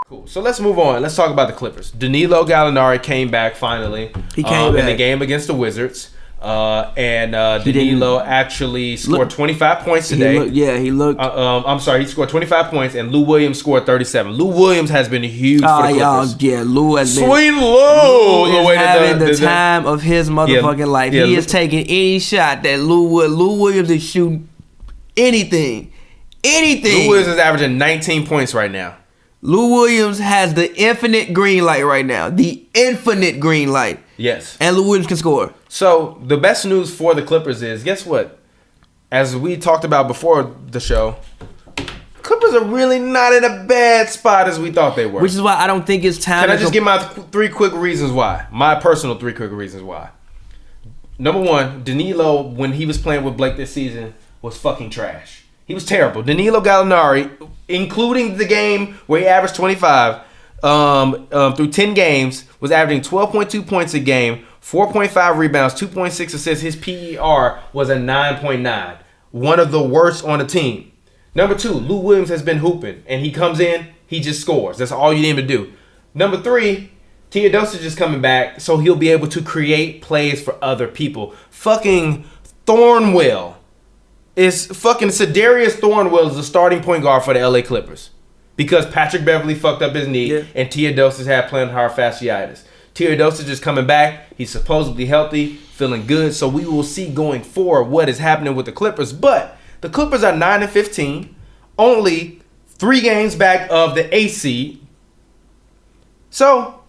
Cool. So let's move on. Let's talk about the Clippers. Danilo Gallinari came back finally. He came back in the game against the Wizards. Danilo actually scored 25 points today. He looked. I'm sorry, he scored 25 points, and Lou Williams scored 37. Lou Williams has been huge for the Clippers. Lou has been. Sweet Lou is having the time of his motherfucking life. He is taking any shot that Lou Williams is shooting anything. Lou Williams is averaging 19 points right now. Lou Williams has the infinite green light right now. The infinite green light. Yes. And Lou Williams can score. So, the best news for the Clippers is, guess what? As we talked about before the show, Clippers are really not in a bad spot as we thought they were. Which is why I don't think it's time. Can I just give my three quick reasons why? My personal three quick reasons why. Number one, Danilo, when he was playing with Blake this season, was fucking trash. He was terrible. Danilo Gallinari, including the game where he averaged 25, through 10 games, was averaging 12.2 points a game, 4.5 rebounds, 2.6 assists. His PER was a 9.9. One of the worst on the team. Number two, Lou Williams has been hooping, and he comes in, he just scores. That's all you need him to do. Number three, Teodosic is coming back, so he'll be able to create plays for other people. Fucking Thornwell. Sedarius Thornwell is the starting point guard for the LA Clippers because Patrick Beverly fucked up his knee and Teodosic had plantar fasciitis. Teodosic is coming back. He's supposedly healthy, feeling good. So we will see going forward what is happening with the Clippers. But the Clippers are 9-15, only 3 games back of the A seed. So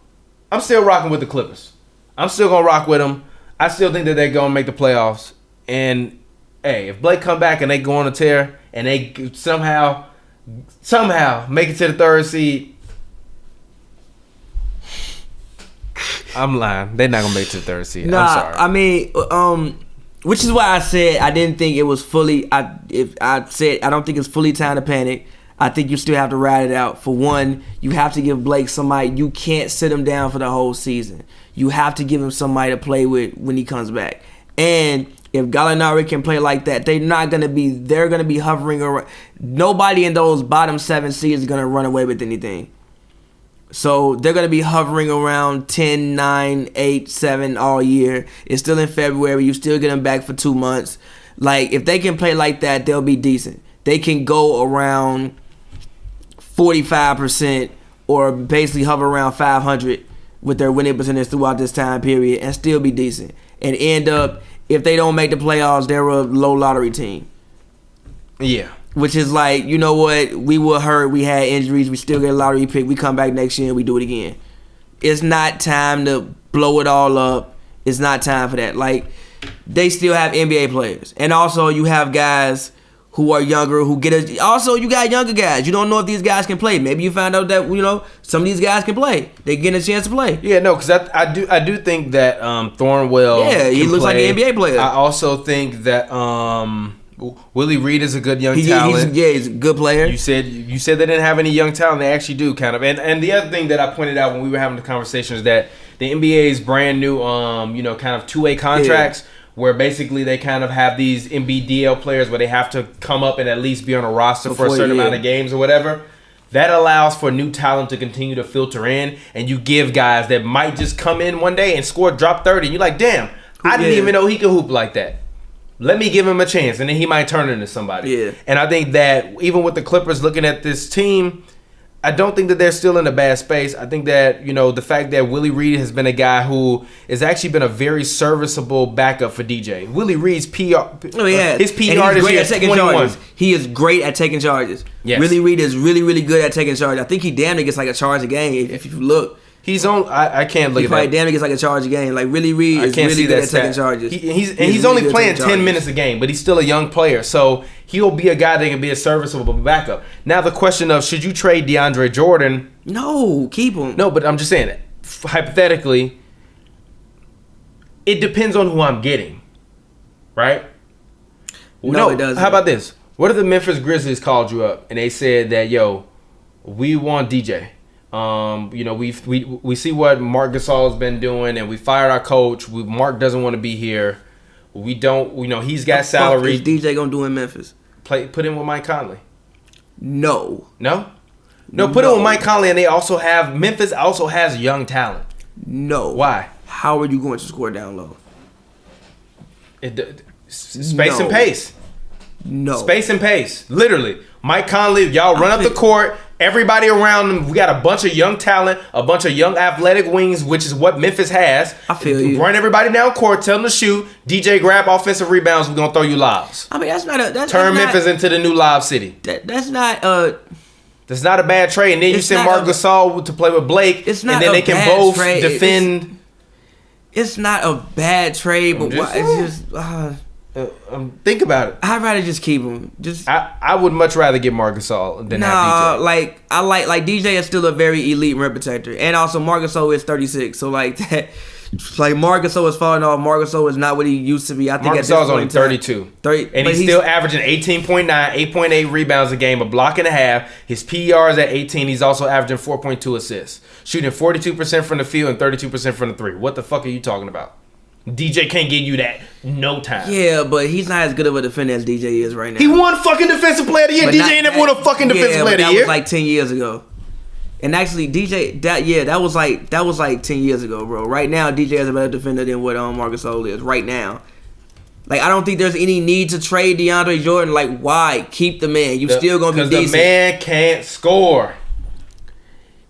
I'm still rocking with the Clippers. I'm still gonna rock with them. I still think that they're gonna make the playoffs. And hey, if Blake come back and they go on a tear and they somehow make it to the 3rd seed, I'm lying. They're not gonna make it to the 3rd seed. I'm sorry. I mean, which is why I said I didn't think it was fully. I don't think it's fully time to panic. I think you still have to ride it out. For one, you have to give Blake somebody. You can't sit him down for the whole season. You have to give him somebody to play with when he comes back. And if Gallinari can play like that, they're going to be hovering around. Nobody in those bottom 7 seeds is going to run away with anything. So they're going to be hovering around 10, 9, 8, 7 all year. It's still in February. You still get them back for 2 months. Like, if they can play like that, they'll be decent. They can go around 45% or basically hover around 500 with their winning percentage throughout this time period and still be decent. And end up, if they don't make the playoffs, they're a low lottery team. Yeah. Which is like, you know what? We were hurt. We had injuries. We still get a lottery pick. We come back next year and we do it again. It's not time to blow it all up. It's not time for that. Like, they still have NBA players. And also, you have guys who are younger who get a... Also, you got younger guys. You don't know if these guys can play. Maybe you find out that, you know, some of these guys can play. They get a chance to play. Yeah, no, because I do think that Thornwell he looks like an NBA player. I also think that Willie Reed is a good young talent. He's a good player. You said they didn't have any young talent. They actually do, kind of. And the other thing that I pointed out when we were having the conversation is that the NBA's brand new, kind of two-way contracts. Yeah. Where basically they kind of have these NBDL players where they have to come up and at least be on a roster for a certain amount of games or whatever. That allows for new talent to continue to filter in, and you give guys that might just come in one day and drop 30. And you're like, damn, I didn't even know he could hoop like that. Let me give him a chance, and then he might turn into somebody. Yeah. And I think that even with the Clippers looking at this team, I don't think that they're still in a bad space. I think that, the fact that Willie Reed has been a guy who has actually been a very serviceable backup for DJ. Willie Reed's PR, his PR is great at taking 21. Charges. He is great at taking charges. Yes. Willie Reed is really, really good at taking charges. I think he damn near gets like a charge a game if you look. He's on. I can't look at that. He damn near gets like a charge a game. Like Willie Reed is really good at taking charges. He's only playing 10 minutes a game, but he's still a young player. So he'll be a guy that can be a serviceable backup. Now the question of should you trade DeAndre Jordan? No, keep him. No, but I'm just saying it. Hypothetically, it depends on who I'm getting, right? No, it doesn't. How about this? What if the Memphis Grizzlies called you up and they said that, yo, we want DJ? We see what Mark Gasol has been doing, and we fired our coach. Mark doesn't want to be here. We don't. He's got salary. What is DJ gonna do in Memphis? Put him with Mike Conley. No. No, put it with Mike Conley, and Memphis also has young talent. No. Why? How are you going to score down low? Space and pace. No. Space and pace. Literally. Mike Conley, y'all run up the court. Everybody around them. We got a bunch of young talent, a bunch of young athletic wings, which is what Memphis has. I feel you. Run everybody down court, tell them to shoot. DJ grab offensive rebounds. We're going to throw you lobs. I mean, Turn Memphis into the new lob city. That's not That's not a bad trade. And then you send Marc Gasol to play with Blake. It's not and then a they can bad both trade. defend. It's not a bad trade, but it's just think about it. I'd rather just keep him. I would much rather get Marc Gasol than have DJ. I like DJ is still a very elite rim protector, and also Marc Gasol is 36, so like that. Like Marc Gasol is falling off. Marc Gasol is not what he used to be. I think Marc at this Gasol is point only 32. And he's still averaging 18.9, 8.8 rebounds a game, a block and a half. His PER is at 18. He's also averaging 4.2 assists. Shooting 42% from the field and 32% from the three. What the fuck are you talking about? DJ can't give you that no time. Yeah, but he's not as good of a defender as DJ is right now. He won fucking Defensive Player of the Year. But DJ ain't never won a fucking Defensive Player of the Year. That was like 10 years ago. And actually, DJ, that was like 10 years ago, bro. Right now, DJ is a better defender than what Marc Gasol is right now. Like, I don't think there's any need to trade DeAndre Jordan. Like, why? Keep the man. You still gonna be decent. Because the man can't score.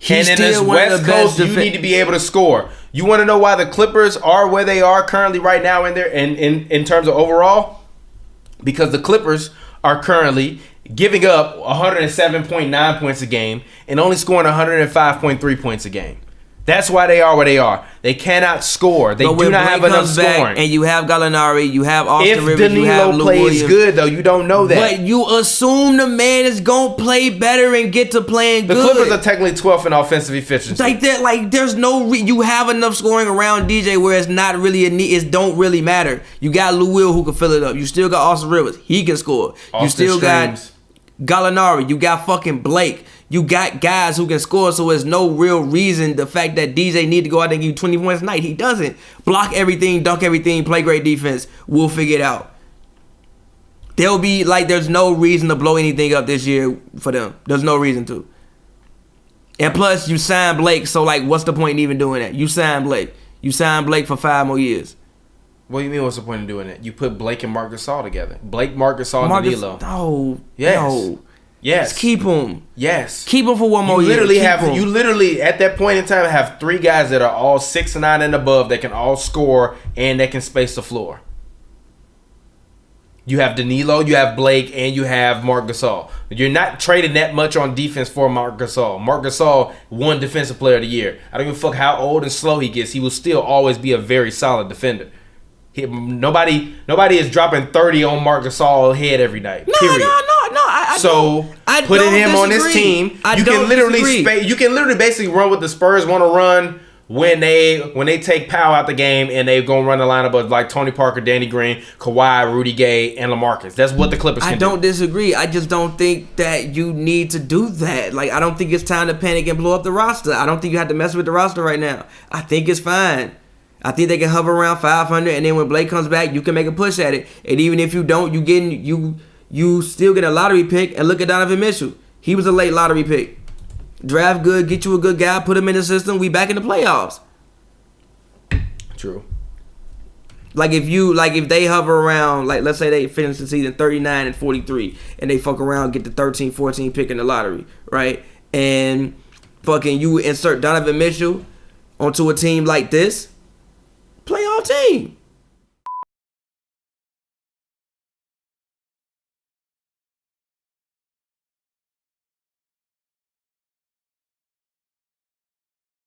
And in this West Coast, you need to be able to score. You want to know why the Clippers are where they are currently right now in terms of overall? Because the Clippers are currently giving up 107.9 points a game and only scoring 105.3 points a game. That's why they are where they are. They cannot score. They do not have enough scoring. And you have Gallinari, you have Austin Rivers, Danilo you have Lou plays Williams. good, though, you don't know that. But you assume the man is going to play better and get to playing good. The Clippers are technically 12th in offensive efficiency. Like that, like there's no you have enough scoring around DJ where it's not really a need. It don't really matter. You got Lou Will who can fill it up. You still got Austin Rivers. He can score. You still got Gallinari. You got fucking Blake. You got guys who can score, so there's no real reason the fact that DJ need to go out there and give you 20 points a night. He doesn't. Block everything, dunk everything, play great defense. We'll figure it out. There'll be, like, there's no reason to blow anything up this year for them. There's no reason to. And plus, you signed Blake, so, like, what's the point in even doing that? You signed Blake. You signed Blake for 5 more years. What do you mean, what's the point in doing that? You put Blake and Marc Gasol together. Blake, Marc Gasol, and Danilo. No. Yes. No. Yes. Just keep him. Yes. Keep him for one more year. You literally, at that point in time, have 3 guys that are all 6'9" and above that can all score and that can space the floor. You have Danilo, you have Blake, and you have Marc Gasol. You're not trading that much on defense for Marc Gasol. Marc Gasol won Defensive Player of the Year. I don't give a fuck how old and slow he gets. He will still always be a very solid defender. Nobody is dropping 30 on Marc Gasol head every night. Period. No. I putting him on this team, you can literally basically run what the Spurs want to run when they take Powell out the game and they gonna run the lineup of like Tony Parker, Danny Green, Kawhi, Rudy Gay, and LaMarcus. That's what the Clippers can do. I don't disagree. I just don't think that you need to do that. Like, I don't think it's time to panic and blow up the roster. I don't think you have to mess with the roster right now. I think it's fine. I think they can hover around 500, and then when Blake comes back, you can make a push at it. And even if you don't, you still get a lottery pick. And look at Donovan Mitchell. He was a late lottery pick. Draft good, get you a good guy, put him in the system. We back in the playoffs. True. Like if they hover around, like let's say they finish the season 39 and 43, and they fuck around, get the 13, 14 pick in the lottery, right? And fucking you insert Donovan Mitchell onto a team like this. Playoff team.